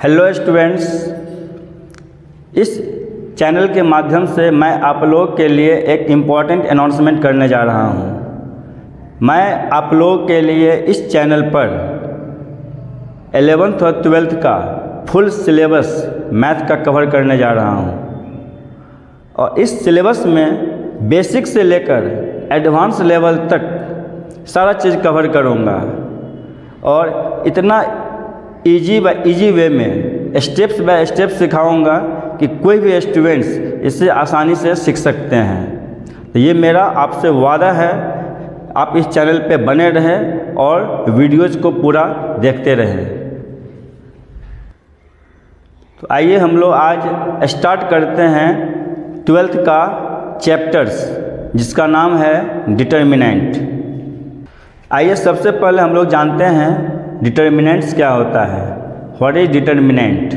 Hello students, इस channel के माध्यम से मैं आप लोग के लिए एक इम्पॉर्टेंट अनाउंसमेंट करने जा रहा हूँ। मैं आप लोग के लिए इस चैनल पर 11th और 12th का फुल सिलेबस मैथ का कवर करने जा रहा हूँ और इस सिलेबस में बेसिक से लेकर एडवांस लेवल तक सारा चीज़ कवर करूँगा और इतना इजी वे में स्टेप्स बाय स्टेप सिखाऊंगा कि कोई भी स्टूडेंट्स इससे आसानी से सीख सकते हैं। तो ये मेरा आपसे वादा है, आप इस चैनल पे बने रहें और वीडियोज़ को पूरा देखते रहें। तो आइए हम लोग आज स्टार्ट करते हैं 12th का चैप्टर्स जिसका नाम है डिटर्मिनेंट। आइए सबसे पहले हम लोग जानते हैं डिटर्मिनेंट्स क्या होता है। What is determinant?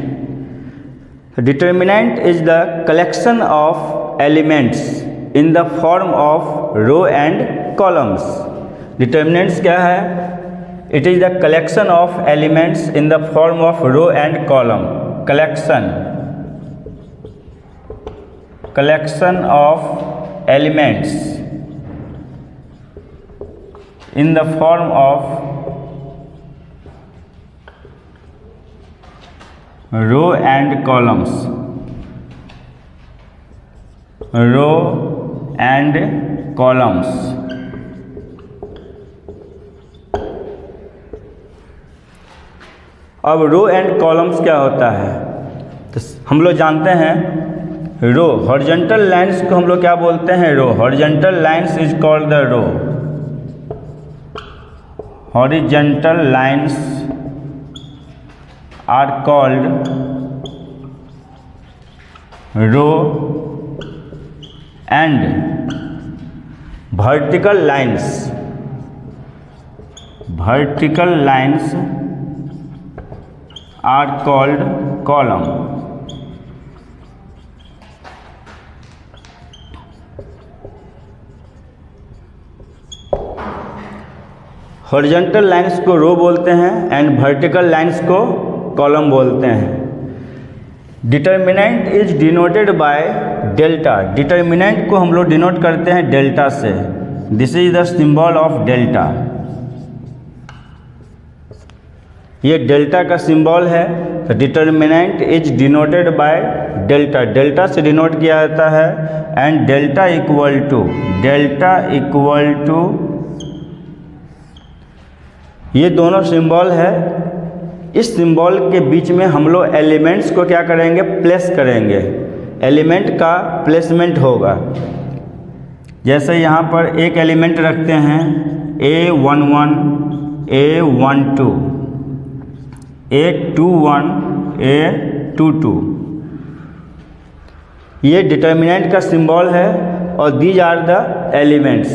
Determinant is the collection of elements in the form of row and columns. Determinants क्या है? It is the collection of elements in the form of row and column. Collection of elements in the form of row and columns, row and columns। अब रो and columns क्या होता है? तो हम लोग जानते हैं रो, हॉरिजॉन्टल लाइंस को हम लोग क्या बोलते हैं? Row. Horizontal lines is called the row. Horizontal lines are called row and vertical lines are called column। Horizontal lines को रो बोलते हैं एंड वर्टिकल लाइंस को कॉलम बोलते हैं। Determinant is denoted by delta. Determinant को हम लोग डिनोट करते हैं डेल्टा से। This is the symbol of delta. ये डेल्टा का सिंबल है। तो determinant is denoted by delta. Delta से डिनोट किया जाता है एंड डेल्टा इक्वल टू ये दोनों सिंबल है। इस सिंबल के बीच में हम लोग एलिमेंट्स को क्या करेंगे? प्लेस करेंगे। एलिमेंट का प्लेसमेंट होगा। जैसे यहाँ पर एक एलिमेंट रखते हैं A11, A12, A21, A22। ये डिटर्मिनेंट का सिंबल है और दीज आर द एलिमेंट्स।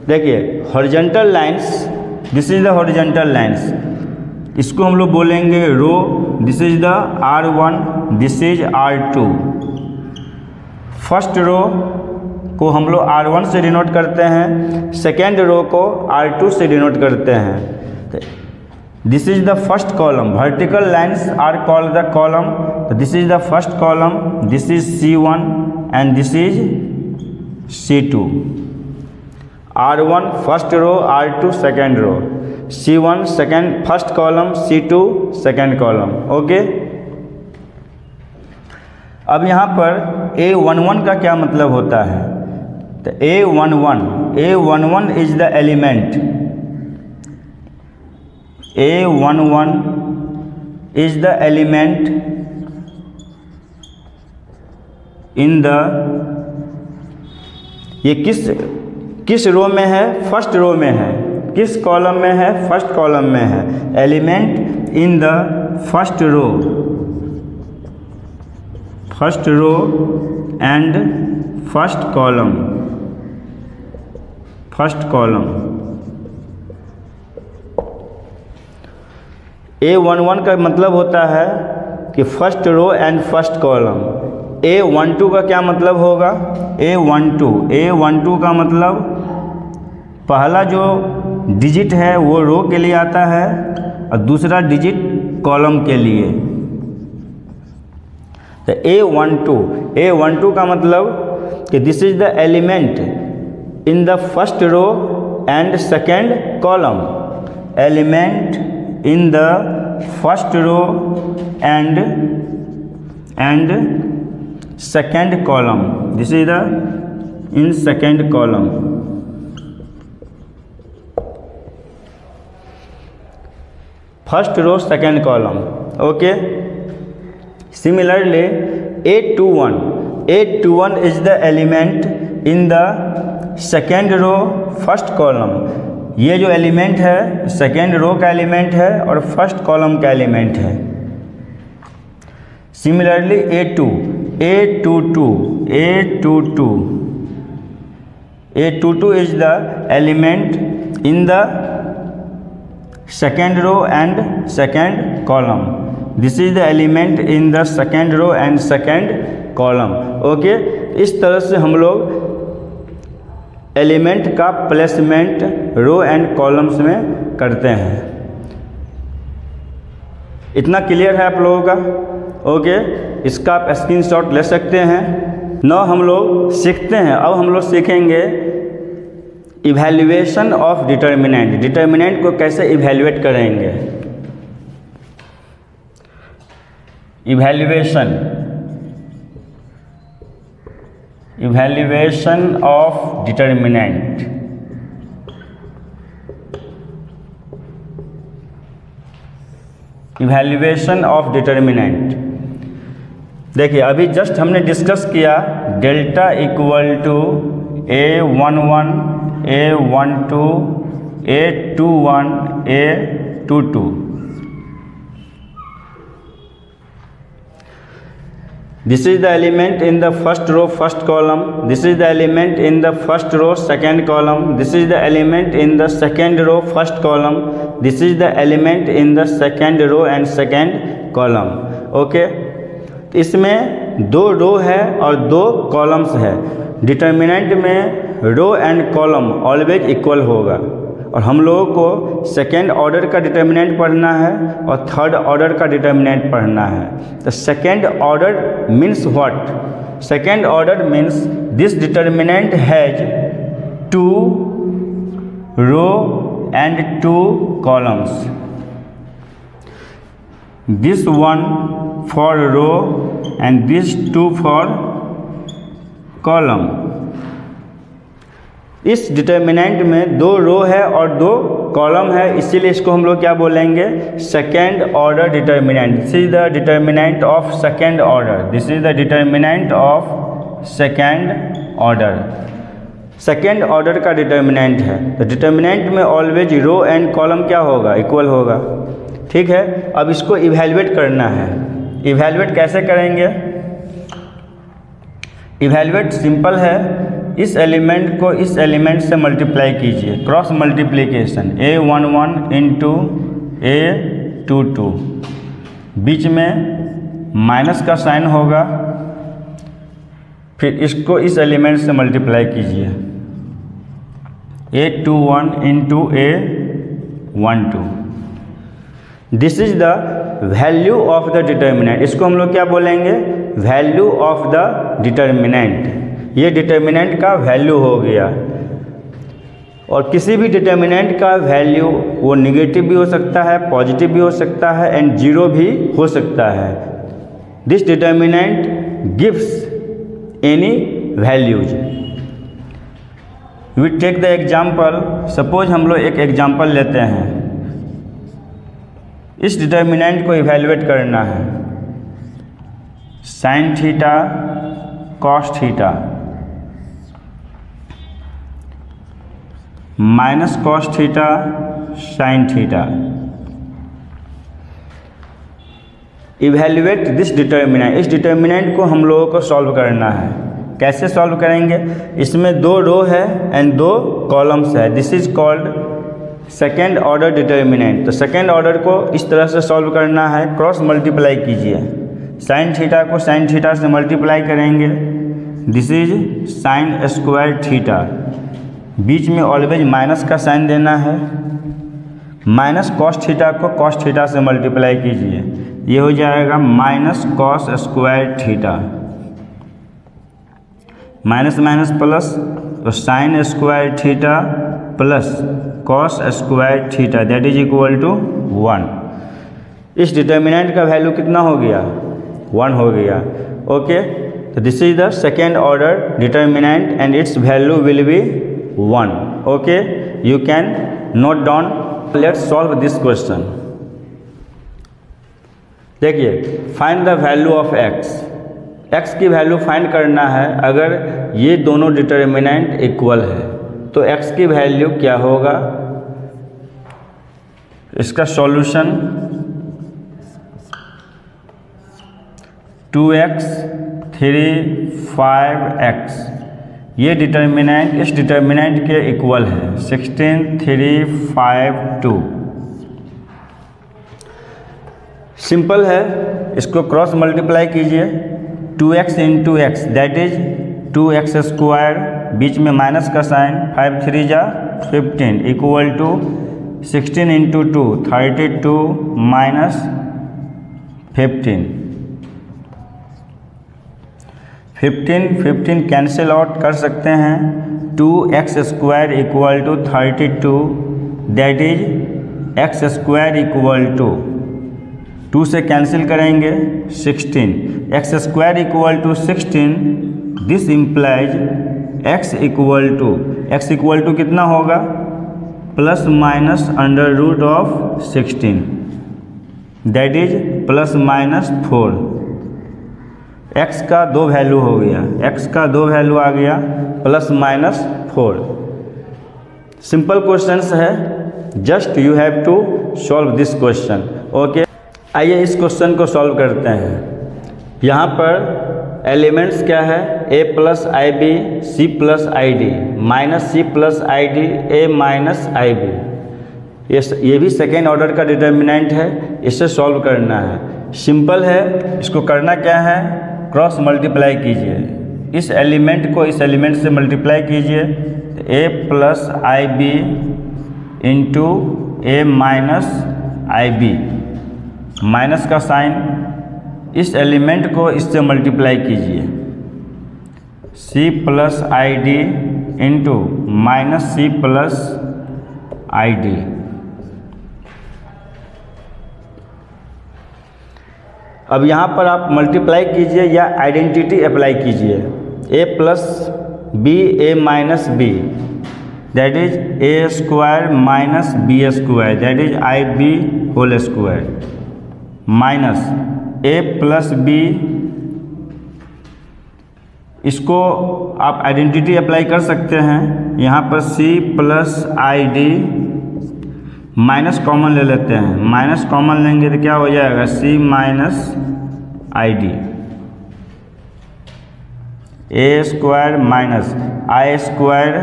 देखिए horizontal lines, this is the horizontal lines, इसको हम लोग बोलेंगे row. This is the R1, this is R2। First row को हम लोग R1 से डिनोट करते हैं, सेकेंड रो को R2 से डिनोट करते हैं। This is the first column. Vertical lines are called the column. This is the first column, this is C1 and this is C2। R1 first row, R2 second row, C1 second first column, C2 second column. Okay. अब यहाँ पर A11 का क्या मतलब होता है? तो A11 is the element. A11 is the element in the, ये किस रो में है? फर्स्ट रो में है। किस कॉलम में है? फर्स्ट कॉलम में है। Element in the first row and first column. A11 का मतलब होता है कि first row and first column. A12 का क्या मतलब होगा? A12 का मतलब पहला जो डिजिट है वो रो के लिए आता है और दूसरा डिजिट कॉलम के लिए। तो A12 का मतलब कि this is the element in the first row and second column, element in the first row and second column, this is the in second column. First row second column, okay. Similarly A21 is the element in the second row first column। ये जो element है second row का element है और first column का element है। Similarly A22 is the element in the second row and second column, this is the element in the second row and second column, okay. इस तरह से हम लोग एलिमेंट का प्लेसमेंट रो एंड कॉलम्स में करते हैं। इतना क्लियर है आप लोगों का, ओके। इसका आप स्क्रीनशॉट ले सकते हैं। नाउ हम लोग सीखते हैं, अब हम लोग सीखेंगे इवैल्यूएशन ऑफ डिटर्मिनेंट। डिटर्मिनेंट को कैसे इवैल्यूएट करेंगे। Evaluation of determinant. Evaluation of determinant, देखिए अभी जस्ट हमने डिस्कस किया delta equal to A11 A12 A21 A22। This is the element in the first row first column, this is the element in the first row second column, this is the element in the second row first column, this is the element in the second row and second column, okay। इसमें दो रो है और दो columns है। Determinant में row and column always equal होगा और हम लोगों को सेकेंड ऑर्डर का डिटर्मिनेंट पढ़ना है और थर्ड ऑर्डर का डिटर्मिनेंट पढ़ना है। तो second order means what? Second order means this determinant has two row and two columns, this one for row and this two for column. इस डिटर्मिनेंट में दो रो है और दो कॉलम है, इसीलिए इसको हम लोग क्या बोलेंगे? Second order determinant. This is the determinant of second order, this is the determinant of second order. Second order का डिटर्मिनेंट है तो डिटर्मिनेंट में ऑलवेज रो एंड कॉलम क्या होगा? इक्वल होगा, ठीक है। अब इसको इवैल्यूएट करना है। इवैल्यूएट कैसे करेंगे? इवैल्यूएट सिंपल है, इस एलिमेंट को इस एलिमेंट से मल्टीप्लाई कीजिए, cross multiplication A11 into A22, बीच में माइनस का साइन होगा, फिर इसको इस एलिमेंट से मल्टीप्लाई कीजिए A21 into A12। This is the value of the determinant. इसको हम लोग क्या बोलेंगे? Value of the determinant. ये डिटर्मिनेंट का वैल्यू हो गया। और किसी भी डिटर्मिनेंट का वैल्यू वो निगेटिव भी हो सकता है, पॉजिटिव भी हो सकता है एंड जीरो भी हो सकता है। This determinant gives any values. We take the example, suppose हम लोग एक एग्जाम्पल लेते हैं। इस डिटर्मिनेंट को इवैल्यूएट करना है, sine theta cos theta minus cos theta sine theta. Evaluate this determinant. इस डिटर्मिनेंट को हम लोगों को सॉल्व करना है। कैसे सॉल्व करेंगे? इसमें दो रो है एंड दो कॉलम्स है, this is called second order determinant. तो सेकेंड ऑर्डर को इस तरह से सॉल्व करना है, क्रॉस मल्टीप्लाई कीजिए, साइन थीटा को साइन थीटा से मल्टीप्लाई करेंगे, this is sine square theta, बीच में ऑलवेज माइनस का साइन देना है, माइनस कॉस थीटा को कॉस थीटा से मल्टीप्लाई कीजिए, ये हो जाएगा minus cos square theta, minus minus plus, तो sine square theta plus cos square theta that is equal to 1। इस डिटर्मिनेंट का वैल्यू कितना हो गया? 1 हो गया। ओके, तो this is the second order determinant and it's value will be 1। Okay, you can note down. Let's solve this question. देखिए, find the value of x. X की वैल्यू फाइंड करना है। अगर ये दोनों डिटर्मिनेंट इक्वल है तो एक्स की वैल्यू क्या होगा? इसका सॉल्यूशन 2x 3 5x, ये डिटर्मिनेंट इस डिटर्मिनेंट के इक्वल है 16 3 5 2। सिंपल है, इसको क्रॉस मल्टीप्लाई कीजिए। 2x into x that is 2x square, बीच में माइनस का साइन, 5 3 जा 15 equal to 16 into 2 32 minus 15 15 cancel out कर सकते हैं। 2x square equal to 32 that is x square equal to 2 से कैंसिल करेंगे 16, x square equal to 16, this implies x equal to कितना होगा? Plus minus under root of 16 that is plus minus 4। x का 2 value हो गया, x का 2 value आ गया प्लस माइनस 4। सिंपल क्वेश्चंस है, just you have to solve this question. Okay, आइए इस क्वेश्चन को सॉल्व करते हैं। यहाँ पर एलिमेंट्स क्या है? a plus i b, c plus i d, minus c plus i d, a minus i b. ये भी सेकेंड ऑर्डर का डिटर्मिनेंट है, इसे सॉल्व करना है। सिंपल है, इसको करना क्या है? क्रॉस मल्टीप्लाई कीजिए। इस एलिमेंट को इस एलिमेंट से मल्टीप्लाई कीजिए, a plus i b into a minus i b, minus का साइन, इस एलिमेंट को इससे मल्टीप्लाई कीजिए, c plus i d into minus c plus i d. अब यहाँ पर आप मल्टीप्लाई कीजिए या आइडेंटिटी अप्लाई कीजिए। a plus b, a minus b that is a square minus B square that is i b whole square, minus a plus b, इसको आप identity apply कर सकते हैं। यहाँ पर c plus i d, minus common ले लेते हैं, माइनस कॉमन लेंगे तो क्या हो जाएगा? c minus i d, a square minus I square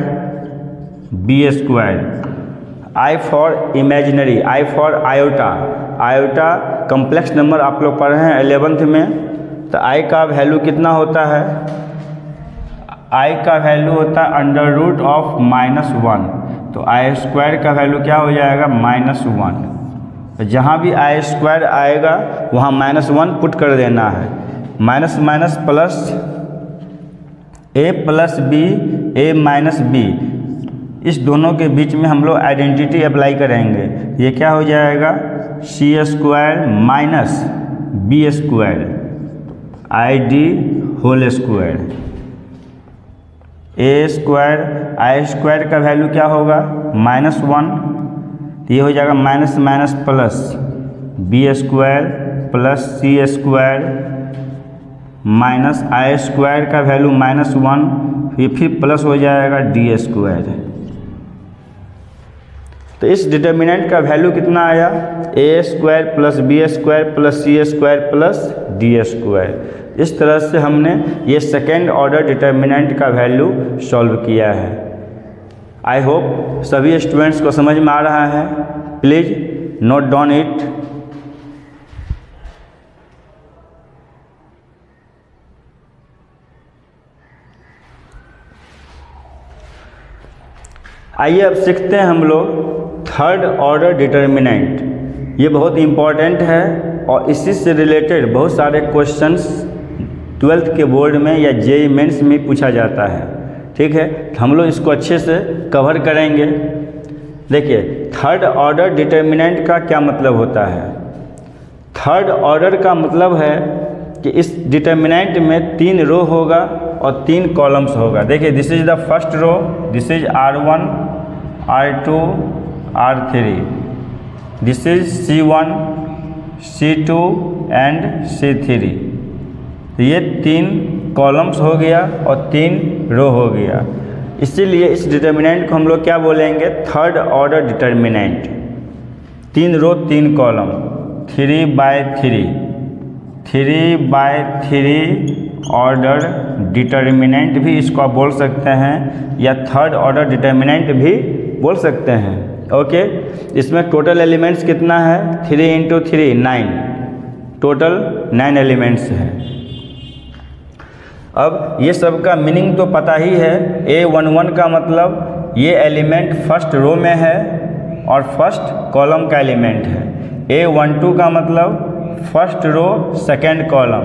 b square, i for imaginary, i for iota. Iota complex number आप लोग पढ़े हैं 11th में, तो आई का वैल्यू कितना होता है? आई का वैल्यू होता है अंडर रूट ऑफ -1, तो आई स्क्वायर का वैल्यू क्या हो जाएगा? -1। तो जहाँ भी आई स्क्वायर आएगा वहाँ -1 पुट कर देना है। Minus minus plus, A plus b, a minus B, इस दोनों के बीच में हम लोग आइडेंटिटी अप्लाई करेंगे। ये क्या हो जाएगा? C square minus B square I D whole square, A square I square का वैल्यू क्या होगा? -1, तो ये हो जाएगा minus minus plus B square plus C square minus आई स्क्वायर का वैल्यू -1, फिर प्लस हो जाएगा डी स्क्वायर। तो इस डिटर्मिनेंट का वैल्यू कितना आया? A square plus B square plus C square plus D square. इस तरह से हमने ये सेकेंड ऑर्डर डिटर्मिनेंट का वैल्यू सॉल्व किया है। आई होप सभी स्टूडेंट्स को समझ में आ रहा है। Please note down it. आइए अब सीखते हैं हम लोग थर्ड ऑर्डर डिटर्मिनेंट। ये बहुत इम्पॉर्टेंट है। और इसी से रिलेटेड बहुत सारे क्वेश्चंस 12th के बोर्ड में या जेईई मेंस में पूछा जाता है। ठीक है, हम लोग इसको अच्छे से कवर करेंगे। देखिए, थर्ड ऑर्डर डिटर्मिनेंट का क्या मतलब होता है। थर्ड ऑर्डर का मतलब है कि इस डिटर्मिनेंट में 3 रो होगा और 3 कॉलम्स होगा। देखिए, this is the first row, this is R1, R2, R3, this is C1, C2 and C3। तो ये 3 कॉलम्स हो गया और 3 रो हो गया। इसीलिए इस डिटर्मिनेंट को हम लोग क्या बोलेंगे, थर्ड ऑर्डर डिटर्मिनेंट। 3 रो 3 कॉलम, 3/3 ऑर्डर डिटर्मिनेंट भी इसको आप बोल सकते हैं, या थर्ड ऑर्डर डिटर्मिनेंट भी बोल सकते हैं। ओके, इसमें टोटल एलिमेंट्स कितना है, 3 × 3 9, टोटल 9 एलिमेंट्स है। अब ये सब का मीनिंग तो पता ही है। A11 का मतलब ये एलिमेंट फर्स्ट रो में है और फर्स्ट कॉलम का एलिमेंट है। A12 का मतलब first row second column.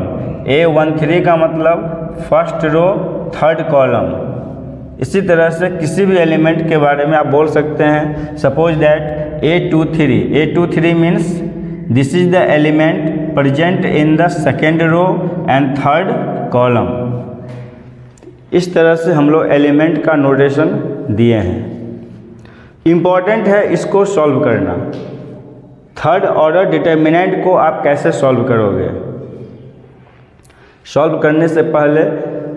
A13 का मतलब फर्स्ट रो थर्ड कॉलम। इसी तरह से किसी भी एलिमेंट के बारे में आप बोल सकते हैं। Suppose that A23 means this is the element present in the second row and third column. इस तरह से हम लोग एलिमेंट का नोटेशन दिए हैं। इम्पॉर्टेंट है इसको सॉल्व करना। थर्ड ऑर्डर डिटर्मिनेंट को आप कैसे सॉल्व करोगे। सॉल्व करने से पहले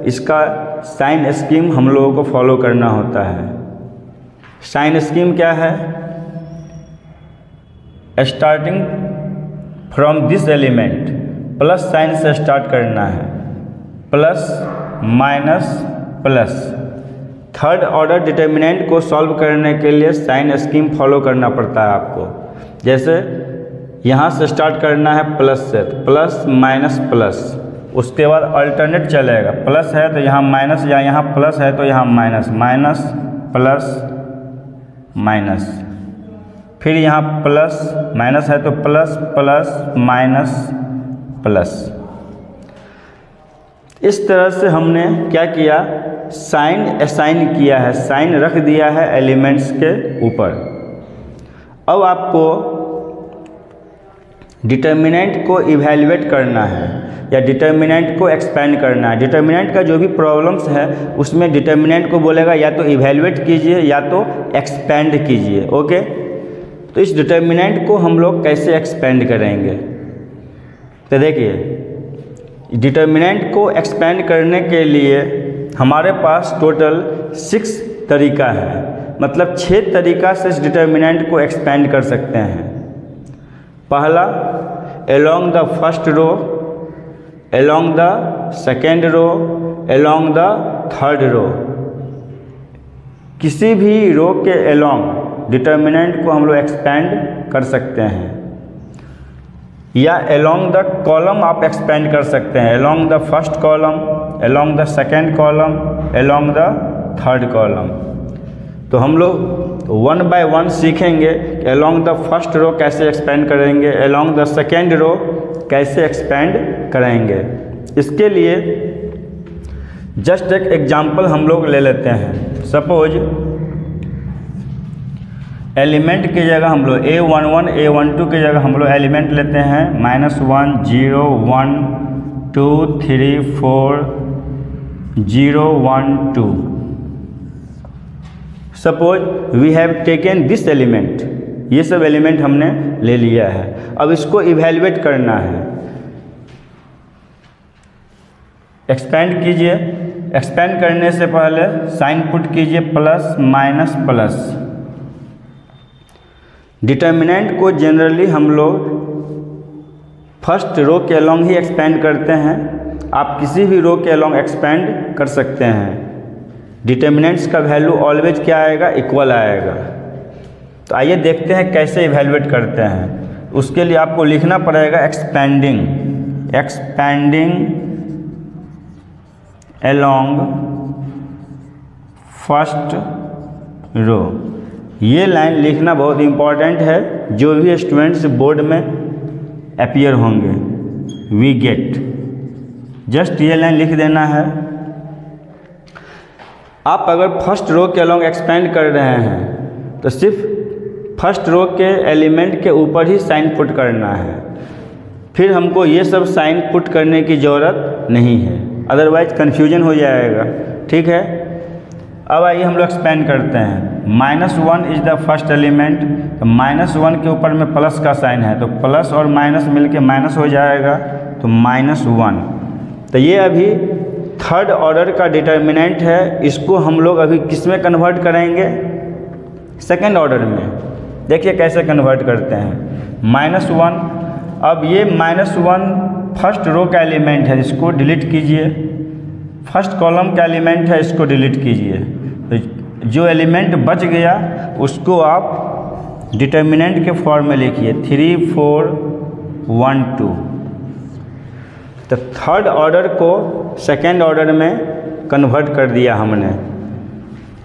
इसका साइन स्कीम हम लोगों को फॉलो करना होता है। साइन स्कीम क्या है, starting from this element plus sign से स्टार्ट करना है, plus minus plus. Third order determinant को सॉल्व करने के लिए साइन स्कीम फॉलो करना पड़ता है आपको। जैसे यहाँ से स्टार्ट करना है प्लस से, प्लस माइनस प्लस, उसके बाद अल्टरनेट चलेगा। प्लस है तो यहाँ माइनस, या यहाँ प्लस है तो यहाँ माइनस, माइनस प्लस माइनस, फिर यहाँ प्लस माइनस है तो प्लस प्लस माइनस प्लस। इस तरह से हमने क्या किया, साइन असाइन किया है, साइन रख दिया है एलिमेंट्स के ऊपर। अब आपको डिटर्मिनेंट को इवैल्यूएट करना है या डिटर्मिनेंट को एक्सपेंड करना है। डिटर्मिनेंट का जो भी प्रॉब्लम्स है उसमें डिटर्मिनेंट को बोलेगा या तो इवैल्यूएट कीजिए या तो एक्सपेंड कीजिए। ओके, तो इस डिटर्मिनेंट को हम लोग कैसे एक्सपेंड करेंगे। तो देखिए, डिटर्मिनेंट को एक्सपेंड करने के लिए हमारे पास टोटल 6 तरीका है, मतलब 6 तरीका से इस डिटर्मिनेंट को एक्सपेंड कर सकते हैं। पहला, along the first row, along the second row, along the third row. किसी भी रो के अलोंग डिटर्मिनेंट को हम लोग एक्सपेंड कर सकते हैं, या अलोंग द कॉलम आप एक्सपेंड कर सकते हैं। Along the first column, along the second column, along the third column. तो हम लोग 1 बाय 1 सीखेंगे कि अलोंग द फर्स्ट रो कैसे एक्सपेंड करेंगे, अलोंग द सेकेंड रो कैसे एक्सपेंड करेंगे। इसके लिए जस्ट एक एग्जांपल हम लोग ले लेते हैं। सपोज एलिमेंट की जगह हम लोग A11, A12 की जगह हम लोग एलिमेंट लेते हैं -1 0 1 2 3 4 0 1 2। Suppose we have taken this element, ये सब एलिमेंट हमने ले लिया है। अब इसको इवैल्यूएट करना है। एक्सपेंड कीजिए। एक्सपेंड करने से पहले साइन पुट कीजिए प्लस माइनस प्लस। डिटर्मिनेंट को जनरली हम लोग फर्स्ट रो के अलोंग ही एक्सपेंड करते हैं। आप किसी भी रो के अलोंग एक्सपेंड कर सकते हैं। डिटर्मिनेंट्स का वैल्यू ऑलवेज क्या आएगा, इक्वल आएगा। तो आइए देखते हैं कैसे इवैल्यूएट करते हैं। उसके लिए आपको लिखना पड़ेगा एक्सपेंडिंग अलोंग फर्स्ट रो। ये लाइन लिखना बहुत इम्पॉर्टेंट है। जो भी स्टूडेंट्स बोर्ड में अपीयर होंगे। वी गेट, जस्ट ये लाइन लिख देना है। आप अगर फर्स्ट रो के अलॉन्ग एक्सपेंड कर रहे हैं तो सिर्फ फर्स्ट रो के एलिमेंट के ऊपर ही साइन पुट करना है, फिर हमको ये सब साइन पुट करने की ज़रूरत नहीं है, अदरवाइज कन्फ्यूजन हो जाएगा। ठीक है, अब आइए हम लोग एक्सपेंड करते हैं। -1 इज़ द फर्स्ट एलिमेंट, तो -1 के ऊपर में प्लस का साइन है तो प्लस और माइनस मिलके माइनस हो जाएगा, तो -1। तो ये अभी थर्ड ऑर्डर का डिटर्मिनेंट है, इसको हम लोग अभी किस में कन्वर्ट करेंगे? सेकेंड ऑर्डर में। देखिए कैसे कन्वर्ट करते हैं। -1, अब ये -1 फर्स्ट रो का एलिमेंट है, इसको डिलीट कीजिए। फर्स्ट कॉलम का एलिमेंट है, इसको डिलीट कीजिए। तो जो एलिमेंट बच गया उसको आप डिटर्मिनेंट के फॉर्म में लिखिए 3 4 1 2। तो थर्ड ऑर्डर को सेकेंड ऑर्डर में कन्वर्ट कर दिया हमने।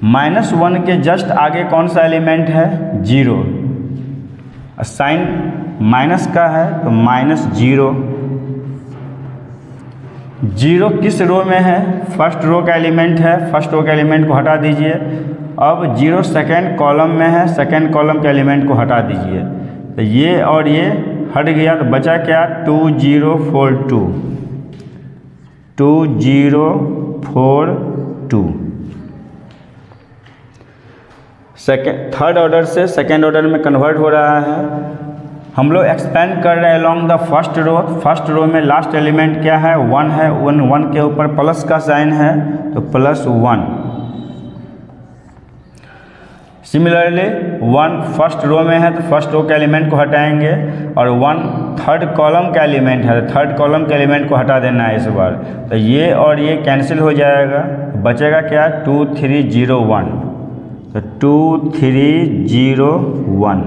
-1 के जस्ट आगे कौन सा एलिमेंट है? 0। साइन माइनस का है तो -0। 0 किस रो में है? फर्स्ट रो का एलिमेंट है, फर्स्ट रो के एलिमेंट को हटा दीजिए। अब 0 सेकेंड कॉलम में है, सेकेंड कॉलम के एलिमेंट को हटा दीजिए। तो ये और ये हट गया, तो बचा क्या? 2 0 4 2, 2 0 4 2। थर्ड ऑर्डर से सेकेंड ऑर्डर में कन्वर्ट हो रहा है। हम लोग एक्सपेंड कर रहे हैं along the first row. First row में लास्ट एलिमेंट क्या है? 1 है। 1 के ऊपर प्लस का साइन है तो +1। सिमिलरली 1 फर्स्ट रो में है तो फर्स्ट रो के एलिमेंट को हटाएंगे, और 1 थर्ड कॉलम का एलिमेंट है तो थर्ड कॉलम के एलिमेंट को हटा देना है इस बार। तो ये और ये कैंसिल हो जाएगा, बचेगा क्या? 2 3 0 1। तो 2 3 0 1।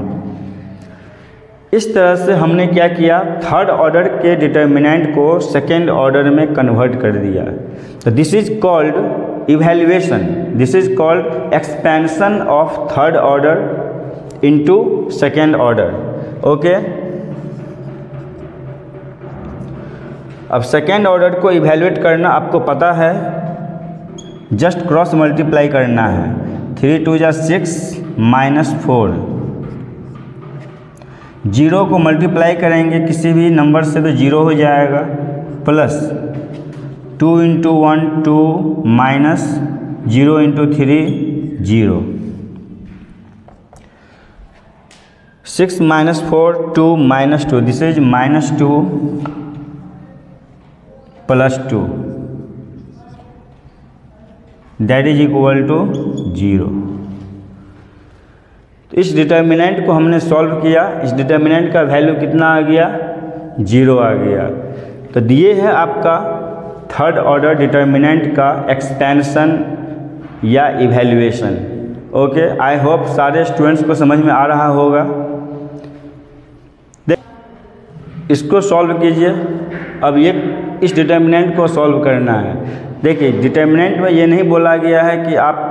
इस तरह से हमने क्या किया? थर्ड ऑर्डर के डिटर्मिनेंट को सेकेंड ऑर्डर में कन्वर्ट कर दिया। तो this is called evaluation, this is called expansion of third order into second order. Okay, अब सेकेंड ऑर्डर को इवैल्यूएट करना आपको पता है, जस्ट क्रॉस मल्टीप्लाई करना है। 3 2 6 -4। 0 को मल्टीप्लाई करेंगे किसी भी नंबर से तो 0 हो जाएगा, plus 2 × 1 2 minus 0 × 3 0। 6 -4 2 -2, this is -2 + 2, that is equal to 0। तो इस डिटर्मिनेंट को हमने सॉल्व किया, इस डिटर्मिनेंट का वैल्यू कितना आ गया? 0 आ गया। तो दिए है आपका थर्ड ऑर्डर डिटर्मिनेंट का एक्सपेंशन या इवैल्यूएशन। ओके, आई होप सारे स्टूडेंट्स को समझ में आ रहा होगा। इसको सॉल्व कीजिए। अब ये इस डिटर्मिनेंट को सॉल्व करना है। देखिए, डिटर्मिनेंट में ये नहीं बोला गया है कि आप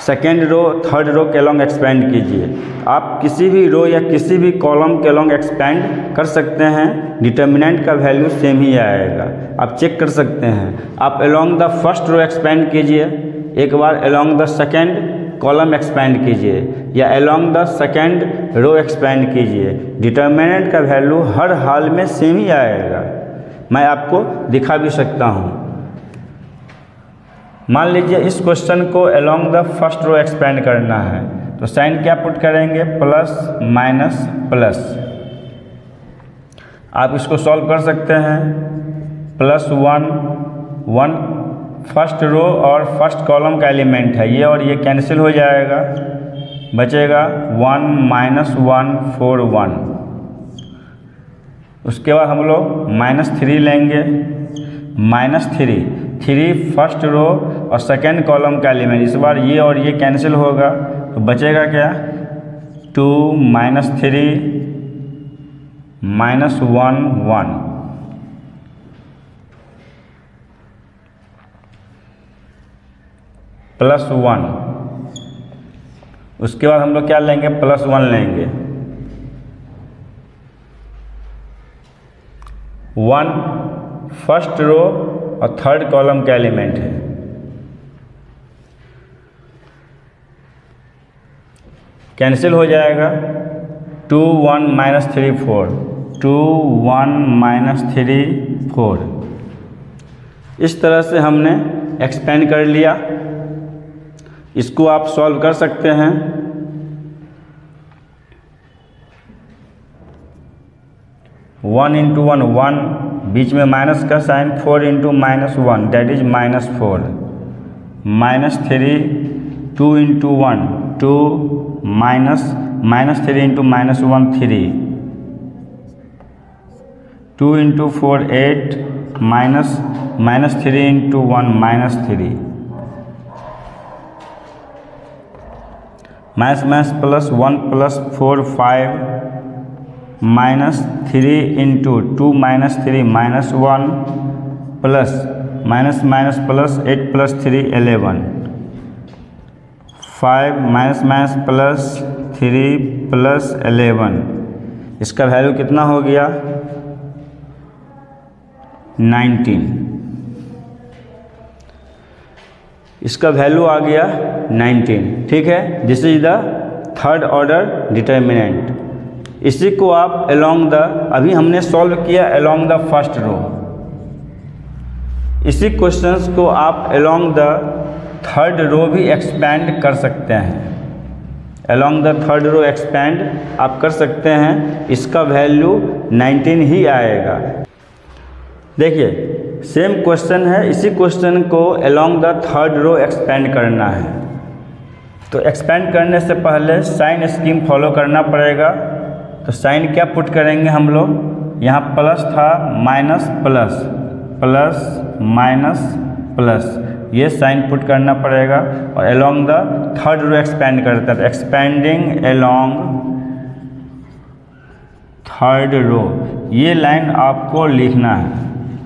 सेकेंड रो थर्ड रो के अलॉन्ग एक्सपेंड कीजिए। आप किसी भी रो या किसी भी कॉलम के अलॉन्ग एक्सपेंड कर सकते हैं, डिटर्मिनेंट का वैल्यू सेम ही आएगा। आप चेक कर सकते हैं। आप along the first row expand कीजिए, एक बार along the second column expand कीजिए, या along the second row expand कीजिए, डिटर्मिनेंट का वैल्यू हर हाल में सेम ही आएगा। मैं आपको दिखा भी सकता हूँ। मान लीजिए इस क्वेश्चन को along the first row expand करना है, तो साइन क्या पुट करेंगे? Plus minus plus. आप इसको सॉल्व कर सकते हैं। +1 1 फर्स्ट रो और फर्स्ट कॉलम का एलिमेंट है, ये और ये कैंसिल हो जाएगा, बचेगा 1 -1 4 1। उसके बाद हम लोग -3 लेंगे। -3 फर्स्ट रो और सेकेंड कॉलम का एलिमेंट, इस बार ये और ये कैंसिल होगा, तो बचेगा क्या? 2 -3 -1 1। +1। उसके बाद हम लोग क्या लेंगे? +1 लेंगे। 1 फर्स्ट रो और थर्ड कॉलम का एलिमेंट है। कैंसिल हो जाएगा, 2 1 -3 4, 2 1 -3 4। इस तरह से हमने एक्सपेंड कर लिया। इसको आप सॉल्व कर सकते हैं। वन इंटू वन 1, बीच में माइनस का sign, 4 into -1 that is -4, -3, 2 into 1 2, -3 into -1 3, 2 into 4 8, -3 into 1 -3, plus 1 plus 4 5, -3 into 2 -3 -1, plus plus 8 plus 3 11, 5 plus 3 plus 11। इसका वैल्यू कितना हो गया? 19। इसका वैल्यू आ गया 19। ठीक है, this is the third order determinant. इसी को आप अलोंग द, अभी हमने सॉल्व किया अलोंग द फर्स्ट रो, इसी क्वेश्चंस को आप अलोंग द थर्ड रो भी एक्सपेंड कर सकते हैं। Along the third row expand आप कर सकते हैं। इसका वैल्यू 19 ही आएगा। देखिए सेम क्वेश्चन है, इसी क्वेश्चन को along the third row expand करना है। तो एक्सपेंड करने से पहले साइन स्कीम फॉलो करना पड़ेगा। तो साइन क्या पुट करेंगे हम लोग? यहाँ प्लस था, minus plus, plus minus plus, ये साइन पुट करना पड़ेगा। और along the third row expand करते हैं। एक्सपेंडिंग अलोंग थर्ड रो, ये लाइन आपको लिखना है,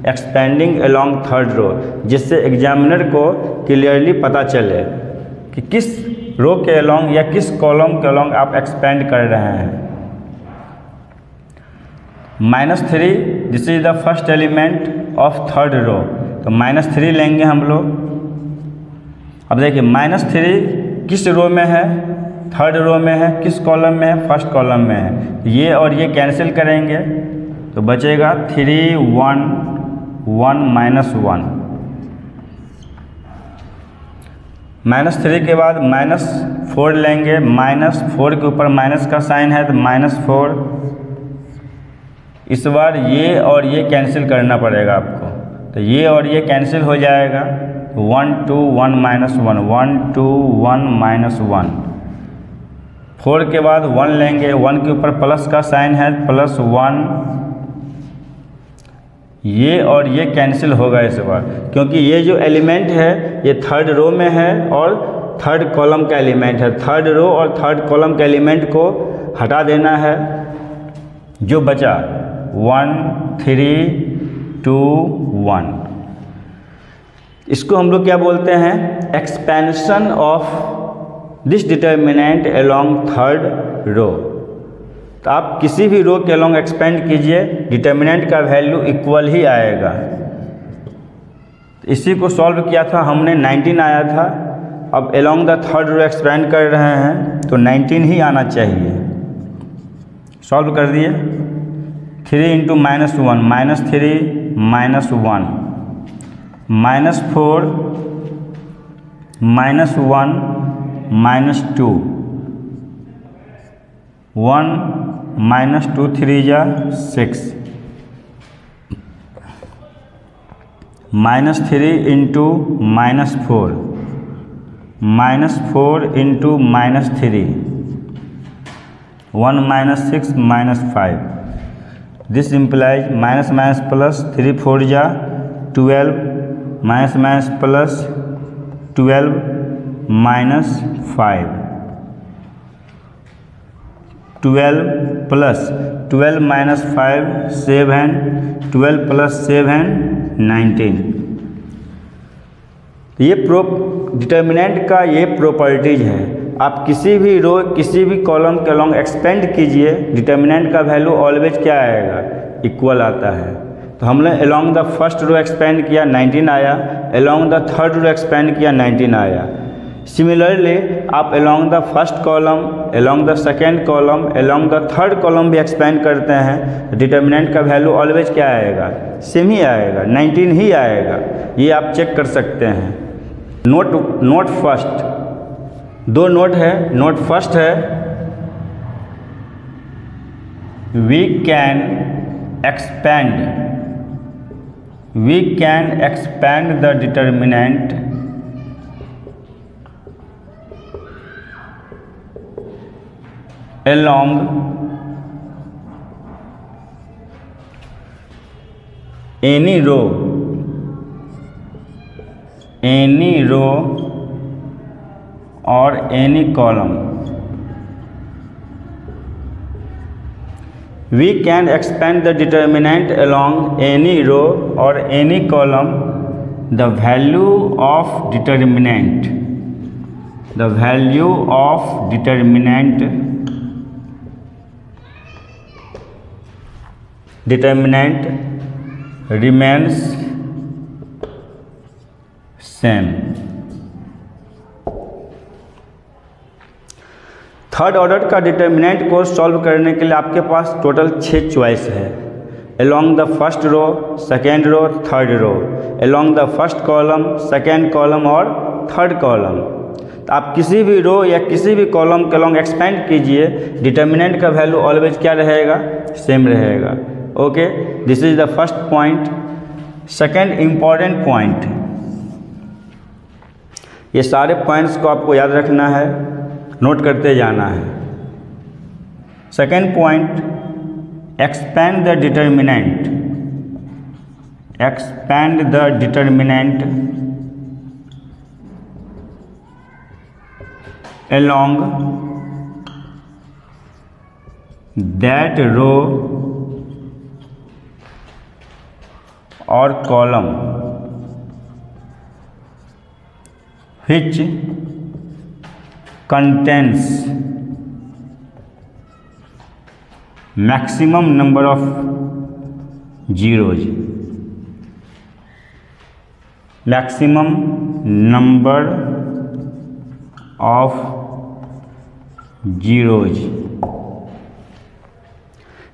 एक्सपेंडिंग अलोंग थर्ड रो, जिससे एग्जामिनर को क्लियरली पता चले कि किस रो के अलोंग या किस कॉलम के अलोंग आप एक्सपेंड कर रहे हैं। -3, this is the first element of third row, तो -3 लेंगे हम लोग। अब देखिए -3 किस रो में है? थर्ड रो में है। किस कॉलम में है? फर्स्ट कॉलम में है। ये और ये कैंसिल करेंगे तो बचेगा 3 1 1 -1। -3 के बाद -4 लेंगे, -4 के ऊपर माइनस का साइन है तो -4। इस बार ये और ये कैंसिल करना पड़ेगा आपको, तो ये और ये कैंसिल हो जाएगा। 1 2 1 -1, 1 2 1 -1। 4 के बाद 1 लेंगे, 1 के ऊपर प्लस का साइन है, +1। ये और ये कैंसिल होगा इस बार, क्योंकि ये जो एलिमेंट है ये थर्ड रो में है और थर्ड कॉलम का एलिमेंट है। थर्ड रो और थर्ड कॉलम के एलिमेंट को हटा देना है। जो बचा 1 3 2 1, इसको हम लोग क्या बोलते हैं? Expansion of this determinant along third row. तो आप किसी भी रो के अलोंग एक्सपेंड कीजिए, डिटर्मिनेंट का वैल्यू इक्वल ही आएगा। इसी को सॉल्व किया था हमने, 19 आया था। अब along the third row expand कर रहे हैं तो 19 ही आना चाहिए। सॉल्व कर दिए। 3 इंटू -1 -3 -1, -4 -1 -2, 1 -2 3 जा 6, -3 into -4, -4 into -3, 1 -6 -5। This implies minus plus 3 4 जा 12, माइनस प्लस 12 -5, 12 प्लस 12 -5 7, 12 प्लस 7 19। ये डिटर्मिनेंट का ये प्रॉपर्टीज है। आप किसी भी रो किसी भी कॉलम के अलोंग एक्सपेंड कीजिए, डिटर्मिनेंट का वैल्यू ऑलवेज क्या आएगा? इक्वल आता है। तो हमने along the first row expand किया 19 आया, along the third row expand किया 19 आया। सिमिलरली आप along the first column, along the second column, along the third column भी एक्सपेंड करते हैं, डिटर्मिनेंट का वैल्यू ऑलवेज क्या आएगा, सेम ही आएगा, 19 ही आएगा। ये आप चेक कर सकते हैं। नोट फर्स्ट, दो नोट है। नोट फर्स्ट है we can expand the determinant along any row or any column. We can expand the determinant along any row or any column. The value of determinant remains same. Third order का determinant को solve करने के लिए आपके पास total 6 choice है। Along the first row, second row, third row, along the first column, second column और third column. तो आप किसी भी रो या किसी भी कॉलम के अलोंग एक्सपेंड कीजिए, डिटर्मिनेंट का वैल्यू ऑलवेज क्या रहेगा, सेम रहेगा। Okay, this is the first point. Second important point, ये सारे पॉइंट्स को आपको याद रखना है, नोट करते जाना है। Second point, expand the determinant along that row or column which contains maximum number of zeros, maximum number of zeros।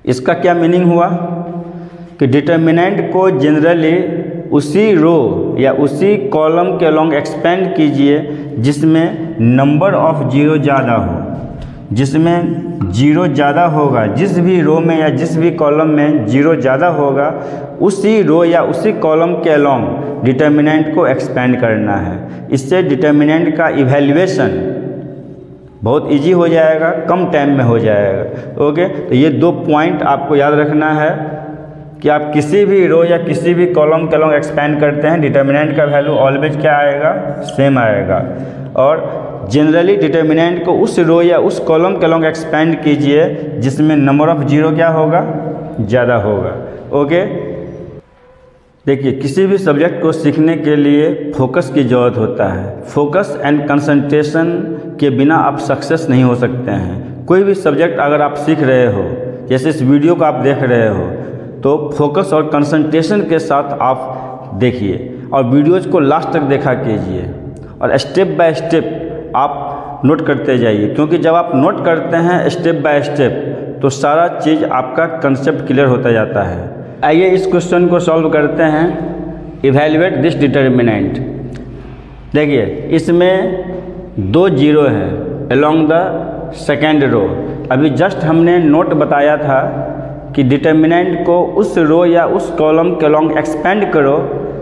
इसका क्या मीनिंग हुआ कि डिटर्मिनेंट को जनरली उसी रो या उसी कॉलम के अलोंग एक्सपेंड कीजिए जिसमें नंबर ऑफ जीरो ज़्यादा हो। जिसमें जीरो ज़्यादा होगा, जिस भी रो में या जिस भी कॉलम में जीरो ज़्यादा होगा, उसी रो या उसी कॉलम के अलोंग डिटर्मिनेंट को एक्सपेंड करना है। इससे डिटर्मिनेंट का इवैल्यूएशन बहुत इजी हो जाएगा, कम टाइम में हो जाएगा। ओके, तो ये 2 पॉइंट आपको याद रखना है कि आप किसी भी रो या किसी भी कॉलम के अलोंग एक्सपेंड करते हैं, डिटर्मिनेंट का वैल्यू ऑलवेज क्या आएगा, सेम आएगा। और जनरली डिटर्मिनेंट को उस रो या उस कॉलम के अलोंग एक्सपेंड कीजिए जिसमें नंबर ऑफ जीरो क्या होगा, ज़्यादा होगा। ओके, देखिए किसी भी सब्जेक्ट को सीखने के लिए फोकस की ज़रूरत होता है। फोकस एंड कंसंट्रेशन के बिना आप सक्सेस नहीं हो सकते हैं। कोई भी सब्जेक्ट अगर आप सीख रहे हो, जैसे इस वीडियो को आप देख रहे हो, तो फोकस और कंसंट्रेशन के साथ आप देखिए और वीडियोज़ को लास्ट तक देखा कीजिए और स्टेप बाय स्टेप आप नोट करते जाइए, क्योंकि जब आप नोट करते हैं स्टेप बाय स्टेप तो सारा चीज़ आपका कंसेप्ट क्लियर होता जाता है। आइए इस क्वेश्चन को सॉल्व करते हैं। Evaluate this determinant. देखिए इसमें 2 जीरो है अलोंग द सेकेंड रो। अभी जस्ट हमने नोट बताया था कि डिटर्मिनेंट को उस रो या उस कॉलम के अलोंग एक्सपेंड करो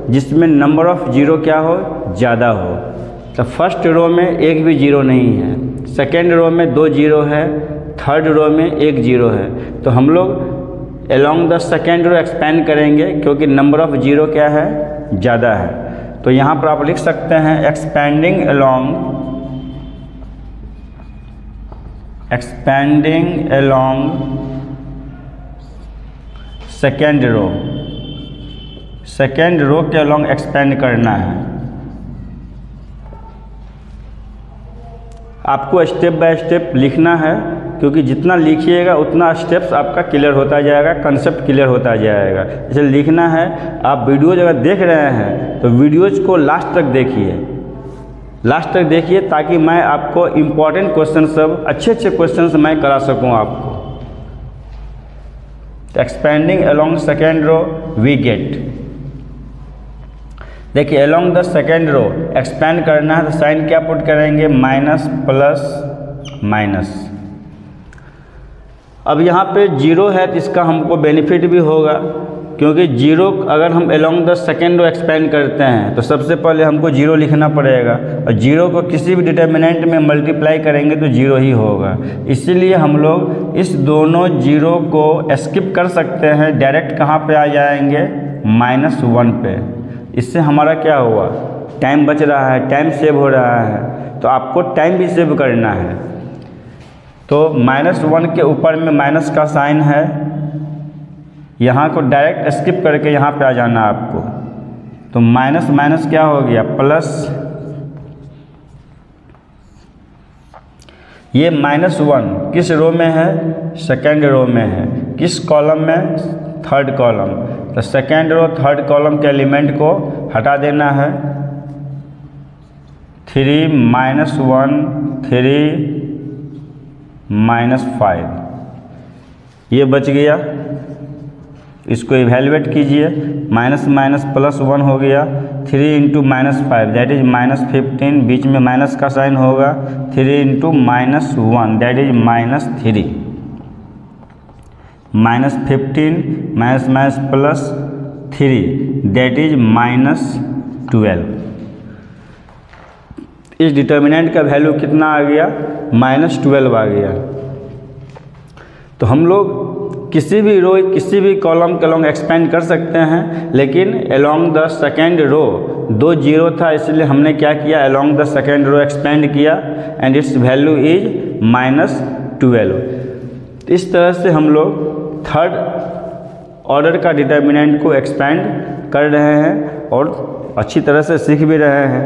जिसमें नंबर ऑफ जीरो क्या हो, ज़्यादा हो। तो फर्स्ट रो में एक भी जीरो नहीं है, सेकेंड रो में 2 जीरो है, थर्ड रो में 1 जीरो है। तो हम लोग along the second row expand करेंगे क्योंकि नंबर ऑफ जीरो क्या है, ज़्यादा है। तो यहाँ पर आप लिख सकते हैं expanding along second row. Second row के अलोंग एक्सपेंड करना है। आपको स्टेप बाय स्टेप लिखना है क्योंकि जितना लिखिएगा उतना स्टेप्स आपका क्लियर होता जाएगा, कंसेप्ट क्लियर होता जाएगा। इसे लिखना है। आप वीडियोज अगर देख रहे हैं तो वीडियोज को लास्ट तक देखिए, लास्ट तक देखिए, ताकि मैं आपको इम्पॉर्टेंट क्वेश्चन सब अच्छे क्वेश्चन मैं करा सकूँ आपको। Expanding along second row we get, देखिए along the second row expand करना है तो साइन क्या पुट करेंगे, माइनस प्लस माइनस। अब यहाँ पे जीरो है तो इसका हमको बेनिफिट भी होगा, क्योंकि जीरो अगर हम along the second row expand करते हैं तो सबसे पहले हमको जीरो लिखना पड़ेगा, और जीरो को किसी भी डिटर्मिनेंट में मल्टीप्लाई करेंगे तो जीरो ही होगा। इसीलिए हम लोग इस दोनों जीरो को स्किप कर सकते हैं, डायरेक्ट कहाँ पे आ जाएंगे, -1 पे। इससे हमारा क्या हुआ, टाइम बच रहा है, टाइम सेव हो रहा है। तो आपको टाइम भी सेव करना है। तो -1 के ऊपर में माइनस का साइन है, यहाँ को डायरेक्ट स्किप करके यहाँ पे आ जाना आपको। तो माइनस माइनस क्या हो गया, प्लस। ये -1 किस रो में है, सेकेंड रो में है। किस कॉलम में, थर्ड कॉलम। तो सेकेंड रो थर्ड कॉलम के एलिमेंट को हटा देना है। 3 -1 3 -5 ये बच गया। इसको इवैल्यूएट कीजिए, माइनस माइनस +1 हो गया। 3 × -5 दैट इज -15, बीच में माइनस का साइन होगा। 3 × -1 दैट इज -3, -15 +3 दैट इज -12। इस डिटर्मिनेंट का वैल्यू कितना आ गया, -12 आ गया। तो हम लोग किसी भी रो किसी भी कॉलम के अलोंग एक्सपेंड कर सकते हैं, लेकिन along the second row 2 zero था, इसलिए हमने क्या किया, along the second row expand किया एंड इट्स वैल्यू इज -12। इस तरह से हम लोग थर्ड ऑर्डर का डिटर्मिनेंट को एक्सपेंड कर रहे हैं और अच्छी तरह से सीख भी रहे हैं।